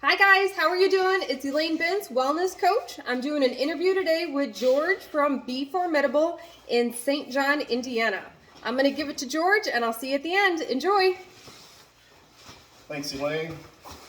Hi guys, how are you doing? It's Elaine Bintz, wellness coach. I'm doing an interview today with George from Be Formidable in St. John, Indiana. I'm going to give it to George and I'll see you at the end. Enjoy. Thanks, Elaine.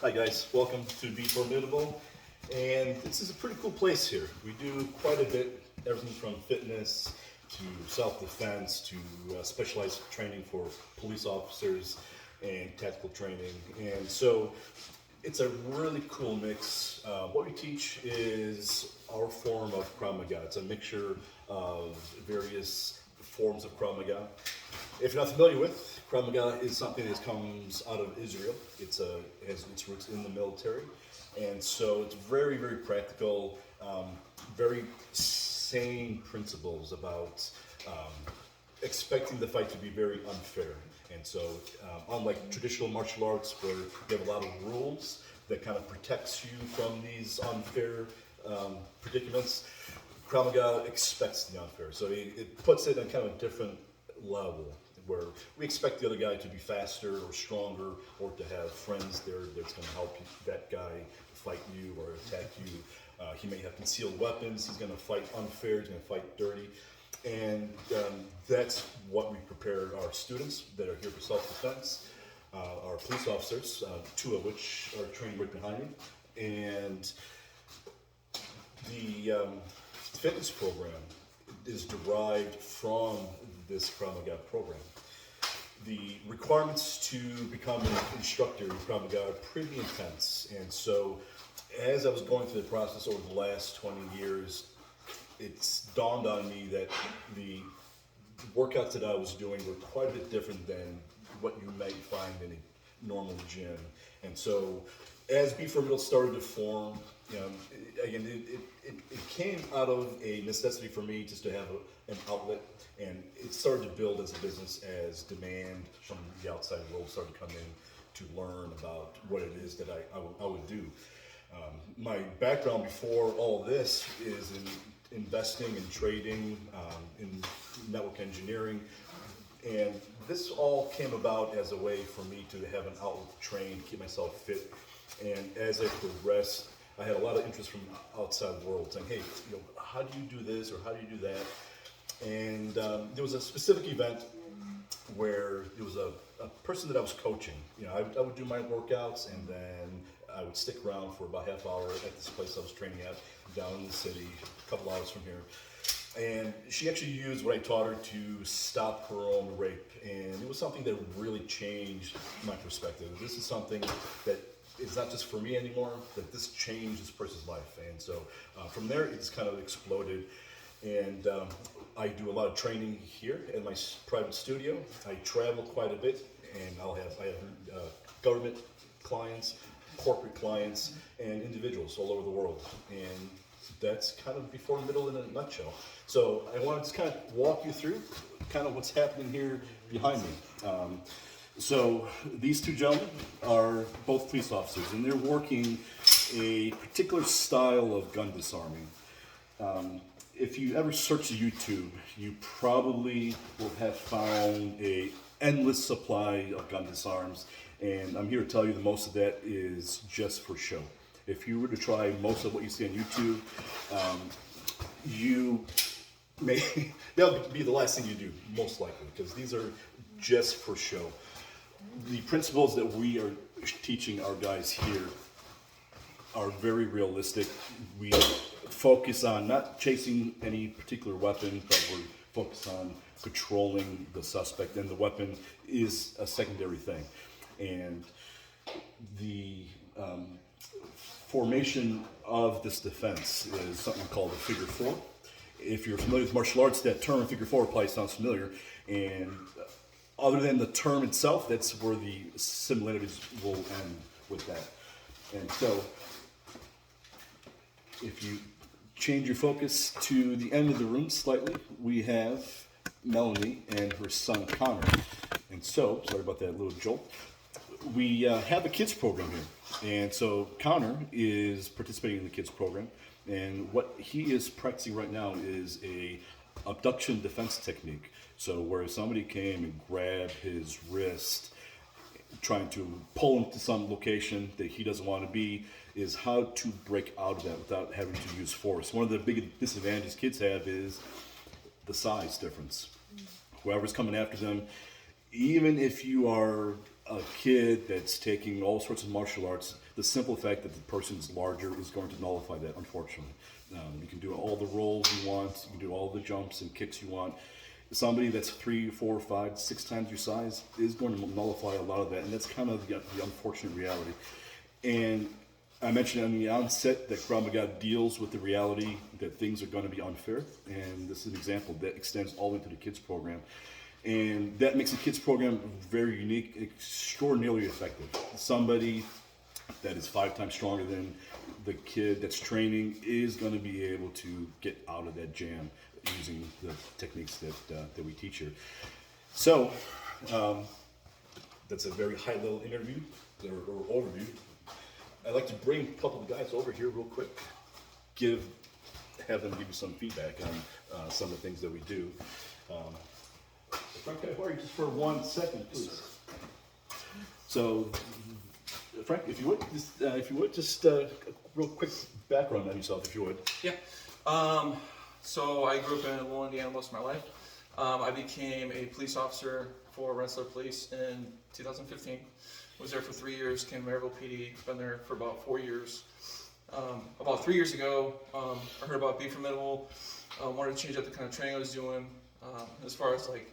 Hi guys, welcome to Be Formidable. And this is a pretty cool place here. We do quite a bit, everything from fitness to self-defense to specialized training for police officers and tactical training. And so it's a really cool mix. What we teach is our form of Krav Maga. It's a mixture of various forms of Krav Maga. If you're not familiar with, Krav Maga is something that comes out of Israel. It has its roots in the military. And so it's very, very practical, very sane principles about expecting the fight to be very unfair. And so, unlike traditional martial arts where you have a lot of rules that kind of protects you from these unfair predicaments, Krav Maga expects the unfair. So it puts it on kind of a different level where we expect the other guy to be faster or stronger or to have friends there that's going to help that guy fight you or attack you. He may have concealed weapons. He's going to fight unfair. He's going to fight dirty. And that's what we prepare our students that are here for self-defense, our police officers, two of which are trained right behind me, and the fitness program is derived from this Krav Maga program. The requirements to become an instructor in Krav Maga are pretty intense, and so as I was going through the process over the last 20 years, it's dawned on me that the workouts that I was doing were quite a bit different than what you might find in a normal gym. And so as Be Formidable started to form, again, it came out of a necessity for me just to have an outlet, and it started to build as a business as demand from the outside world started to come in to learn about what it is that I would do. My background before all this is in investing and trading, in network engineering, and this all came about as a way for me to have an outlet to train, keep myself fit. And as I progressed, I had a lot of interest from outside the world saying, hey, how do you do this or how do you do that? And there was a specific event where there was a person that I was coaching. I would do my workouts and then I would stick around for about half hour at this place I was training at down in the city, a couple hours from here. And she actually used what I taught her to stop her own rape. And it was something that really changed my perspective. This is something that is not just for me anymore, that this changed this person's life. And so from there, it's kind of exploded. And I do a lot of training here in my private studio. I travel quite a bit, and I have government clients, corporate clients, and individuals all over the world. And that's kind of Be Formidable in a nutshell. So I want to just kind of walk you through kind of what's happening here behind me. So these two gentlemen are both police officers, and they're working a particular style of gun disarming. If you ever search YouTube, you probably will have found a endless supply of gun disarms, and I'm here to tell you that most of that is just for show. If you were to try most of what you see on YouTube, that'll be the last thing you do, most likely, because these are just for show. The principles that we are teaching our guys here are very realistic. We focus on not chasing any particular weapon, but we're focused on controlling the suspect, and the weapon is a secondary thing. And the formation of this defense is something called a figure four. If you're familiar with martial arts, that term figure four probably sounds familiar. And other than the term itself, that's where the similarities will end with that. And so if you change your focus to the end of the room slightly, we have Melanie and her son Connor. And so, sorry about that little jolt. We have a kids program here. And so Connor is participating in the kids program. And what he is practicing right now is a abduction defense technique. So where somebody came and grabbed his wrist trying to pull him to some location that he doesn't want to be, is how to break out of that without having to use force. One of the big disadvantages kids have is the size difference. Whoever's coming after them, even if you are a kid that's taking all sorts of martial arts, the simple fact that the person's larger is going to nullify that, unfortunately. You can do all the rolls you want, you can do all the jumps and kicks you want. Somebody that's 3, 4, 5, 6 times your size is going to nullify a lot of that, and that's kind of the unfortunate reality. And I mentioned on the onset that Krav Maga deals with the reality that things are going to be unfair, and this is an example that extends all the way to the kids program. And that makes the kids program very unique, extraordinarily effective. Somebody that is 5 times stronger than the kid that's training is going to be able to get out of that jam using the techniques that we teach here. So that's a very high-level interview or overview. I'd like to bring a couple of guys over here real quick, have them give you some feedback on some of the things that we do. Frank, can I borrow you just for 1 second, please? So, Frank, if you would, just a real quick background on yourself, if you would. Yeah. So I grew up in Louisville, Indiana most of my life. I became a police officer for Rensselaer Police in 2015. Was there for 3 years, came to Maryville PD, been there for about 4 years. About 3 years ago, I heard about Be Formidable, wanted to change up the kind of training I was doing, as far as like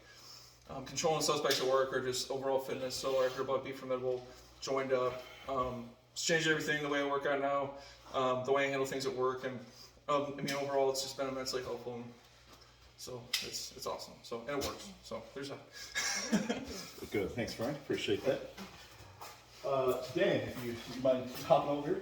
controlling suspects at work or just overall fitness. So I heard about Be Formidable, joined up, it's changed everything, the way I work out now, the way I handle things at work, and I mean overall it's just been immensely helpful. And so it's awesome. So and it works. So there's that. Good. Thanks, Frank. Appreciate that. Dan, if you mind hopping over here.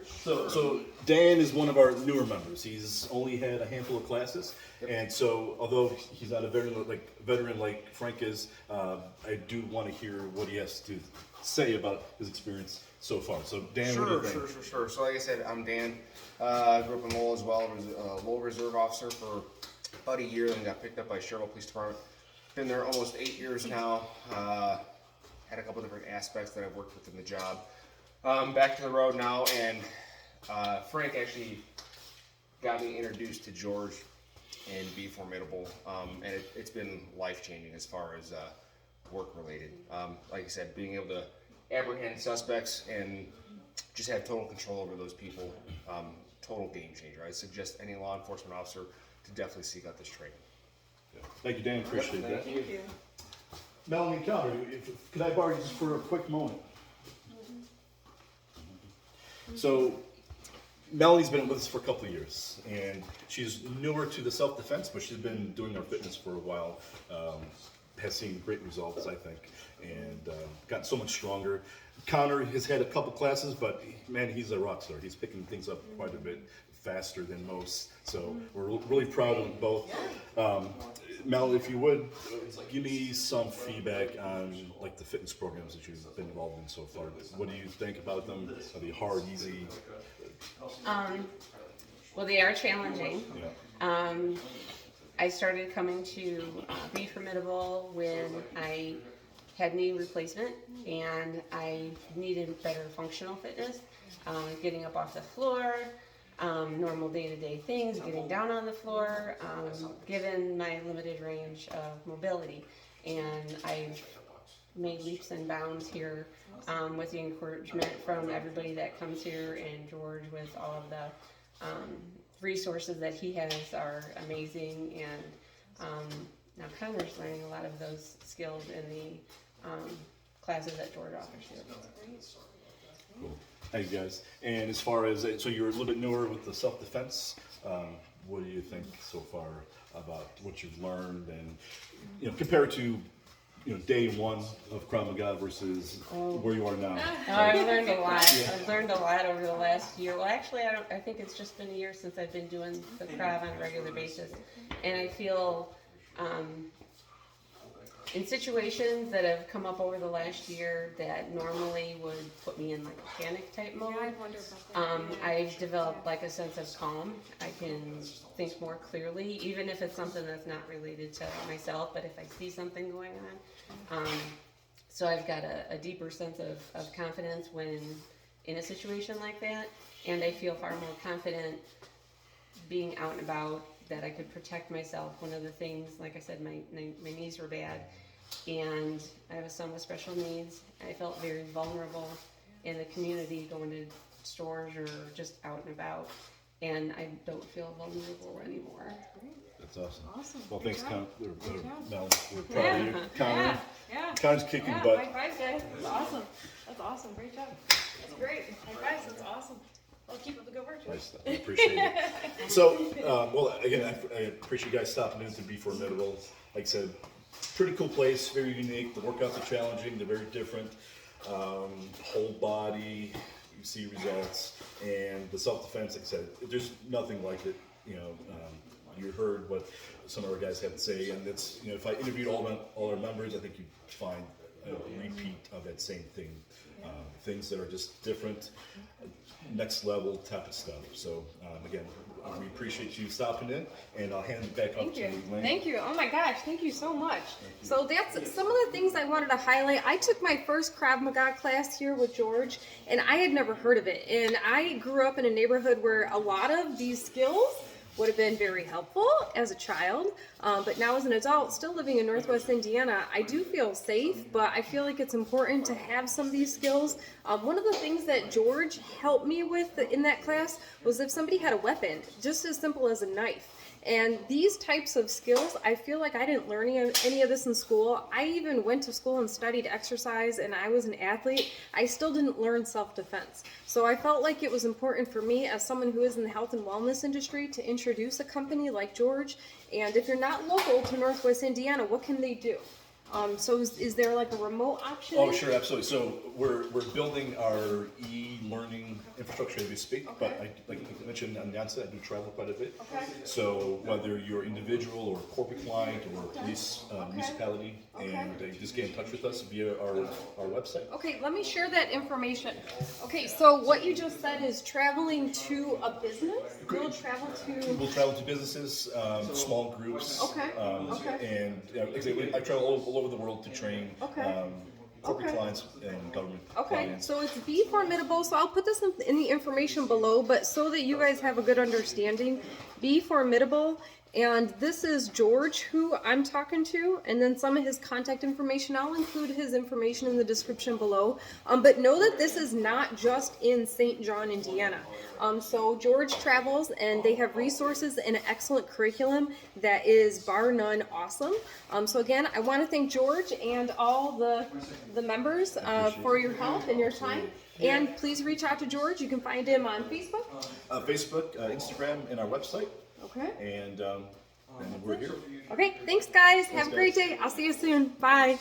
So Dan is one of our newer members. He's only had a handful of classes, and so although he's not a veteran like Frank is, I do want to hear what he has to say about his experience so far. So Dan, what do you think? Sure. So like I said, I'm Dan. I grew up in Lowell as well. I was a Lowell Reserve officer for about a year, then got picked up by Sherrill Police Department. Been there almost 8 years now. Had a couple different aspects that I've worked with in the job. Back to the road now, and Frank actually got me introduced to George and Be Formidable, and it's been life-changing as far as work-related. Like I said, being able to apprehend suspects and just have total control over those people, total game changer. I suggest any law enforcement officer to definitely seek out this training. Yeah. Thank you, Dan. Appreciate that. Thank you. Melanie Counter, could I borrow you just for a quick moment? So, Melanie's been with us for a couple of years, and she's newer to the self-defense, but she's been doing our fitness for a while. Has seen great results, I think, and gotten so much stronger. Connor has had a couple classes, but man, he's a rock star. He's picking things up quite a bit faster than most, so we're really proud of them both. Mel, if you would, give me some feedback on like the fitness programs that you've been involved in so far. What do you think about them? Are they hard, easy? Well, they are challenging. Yeah. I started coming to Be Formidable when I had knee replacement and I needed better functional fitness, getting up off the floor, normal day-to-day things, getting down on the floor, given my limited range of mobility. And I've made leaps and bounds here with the encouragement from everybody that comes here, and George with all of the resources that he has are amazing. And now Connor's learning a lot of those skills in the classes that George offers here. Cool. Thank you, guys. And as far as, so you're a little bit newer with the self-defense. What do you think so far about what you've learned, and compared to day one of Krav Maga versus where you are now? I've learned a lot. I've learned a lot over the last year. Well, actually, I think it's just been a year since I've been doing the Krav on a regular basis, and I feel in situations that have come up over the last year that normally would put me in like a panic type mode, I've developed like a sense of calm. I can think more clearly, even if it's something that's not related to myself, but if I see something going on, So I've got a deeper sense of confidence when in a situation like that, and I feel far more confident being out and about, that I could protect myself. One of the things, like I said, my knees were bad, and I have a son with special needs. I felt very vulnerable in the community, going to stores or just out and about, and I don't feel vulnerable anymore. That's awesome. Awesome. Well, Good thanks, job. Mel. We're proud of you. Connor. Yeah. Connor's kicking Yeah, butt. high five, guys. That's awesome. That's awesome. Great job. That's great. High fives. That's awesome. Well, keep up the good work. Nice stuff. I appreciate it. So, well, again, I appreciate you guys stopping in to be Formidable. Like I said, pretty cool place, very unique. The workouts are challenging. They're very different. Whole body, you see results, and the self-defense. Like I said, there's nothing like it. You know, you heard what some of our guys had to say, and it's, you know, if I interviewed all our members, I think you'd find a repeat of that same thing. Things that are just different, next level type of stuff. So again, we appreciate you stopping in, and I'll hand it back up to you, Elaine. Thank you. Oh my gosh, thank you so much. So that's some of the things I wanted to highlight. I took my first Krav Maga class here with George, and I had never heard of it. And I grew up in a neighborhood where a lot of these skills would have been very helpful as a child, but now as an adult, still living in Northwest Indiana, I do feel safe, but I feel like it's important to have some of these skills. One of the things that George helped me with in that class was if somebody had a weapon, just as simple as a knife. And these types of skills, I feel like I didn't learn any of this in school. I even went to school and studied exercise, and I was an athlete. I still didn't learn self-defense. So I felt like it was important for me as someone who is in the health and wellness industry to introduce a company like George. And if you're not local to Northwest Indiana, what can they do? So is there like a remote option? Oh, sure, absolutely. So we're building our e-learning infrastructure as we speak, but like I mentioned on the onset, I do travel quite a bit. Okay. So whether you're individual or corporate client or police municipality, and you just get in touch with us via our website. Okay, let me share that information. Okay, so what you just said is traveling to a business? We'll travel to businesses, small groups. Okay, okay. And like I say, I travel all over the world to train corporate clients and government clients. So it's Be Formidable. So I'll put this in the information below, but so that you guys have a good understanding, Be Formidable. And this is George, who I'm talking to, and then some of his contact information. I'll include his information in the description below. But know that this is not just in St. John, Indiana. So George travels, and they have resources and an excellent curriculum that is bar none awesome. So again, I want to thank George and all the members for your help and your time. And please reach out to George. You can find him on Facebook. Facebook, Instagram, and our website. Okay. And we're here. Okay, thanks guys. Have a great day. I'll see you soon. Bye.